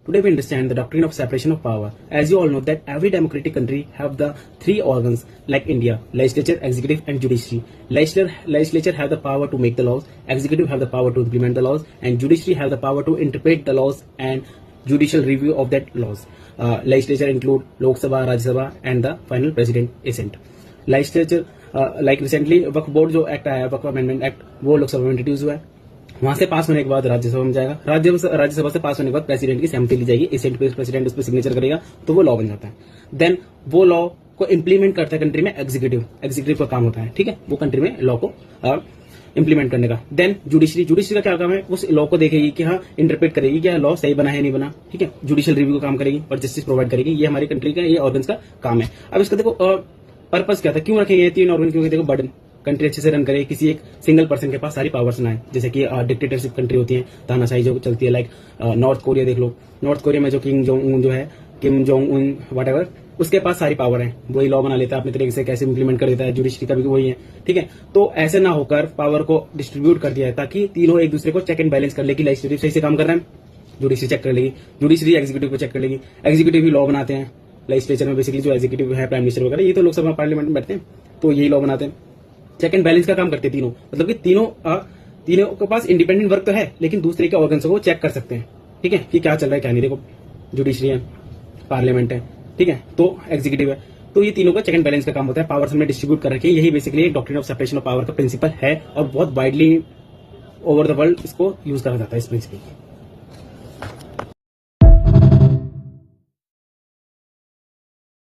Today we understand the doctrine of separation of power. As you all know that every democratic country have the three organs like India: legislature, executive, and judiciary. Legislature have the power to make the laws, executive have the power to implement the laws, and judiciary have the power to interpret the laws and judicial review of that laws. Legislature include Lok Sabha, Rajya Sabha, and the final president assent. Legislature like recently Waqf board जो act आया है, वक्फ amendment act, वो लोकसभा में introduce हुआ है। वहां से पास होने के बाद राज्यसभा में जाएगा, राज्यसभा से पास होने के बाद प्रेसिडेंट की सहमति ली जाएगी, एसेंट पे प्रेसिडेंट उस पर सिग्नेचर करेगा तो वो लॉ बन जाता है। देन वो लॉ को इम्प्लीमेंट करता है कंट्री में एग्जीक्यूटिव का काम होता है, ठीक है, वो कंट्री में लॉ को इंप्लीमेंट करने का। देन जुडिशरी का क्या काम है, उस लॉ को देखेगी कि हाँ इंटरप्रेट करेगी कि लॉ सही बना है नहीं बना, ठीक है, जुडिशियल रिव्यू का काम करेगी और जस्टिस प्रोवाइड करेगी। ये हमारी कंट्री का ये ऑर्गन्स का काम है। अब इसका देखो पर्पस क्या था, क्यों रखेंगे ये तीन ऑर्गन, क्योंकि देखो बर्डन कंट्री अच्छे से रन करे, किसी एक सिंगल पर्सन के पास सारी पावर्स ना है। जैसे कि डिक्टेटरशिप कंट्री होती है, तानाशाही जो चलती है, लाइक नॉर्थ कोरिया देख लो। नॉर्थ कोरिया में जो किम जोंग उन व्हाटएवर, उसके पास सारी पावर है, वही लॉ बना लेता है अपने तरीके से, कैसे इंप्लीमेंट कर देता है। जुडिशरी का भी वही है, ठीक है। तो ऐसे ना होकर पावर को डिस्ट्रीब्यूट कर दिया है ताकि तीनों एक दूसरे को चेक एंड बैलेंस कर ले कि लेजिस्लेटिव सही से काम कर रहा है, जुडिशरी चेक कर लेगी, जुडिशरी एग्जीक्यूटिव को चेक कर लेगी, एग्जीक्यूटिव भी लॉ बनाते हैं। लेजिस्लेचर में बेसिकली जो एग्जीक्यूटिव है, प्राइम मिनिस्टर वगैरह, ये तो लोकसभा पार्लियामेंट में बैठते हैं, तो यही लॉ बनाते हैं। चेक एंड बैलेंस का काम करते हैं तीनों, मतलब कि तीनों के पास इंडिपेंडेंट वर्क तो है लेकिन दूसरे के ऑर्गन्स को चेक कर सकते हैं, ठीक है, कि क्या चल रहा है क्या नहीं। देखो जुडिशरी है, पार्लियामेंट है, ठीक है, तो एग्जीक्यूटिव है, तो ये तीनों का चेक एंड बैलेंस का काम होता है। पावर्स हमने डिस्ट्रीब्यूट कर रखे हैं, यही basically doctrine of separation of power का प्रिंसिपल है और बहुत वाइडली ओवर द वर्ल्ड इसको यूज करा जाता है इस प्रिंसिपल को।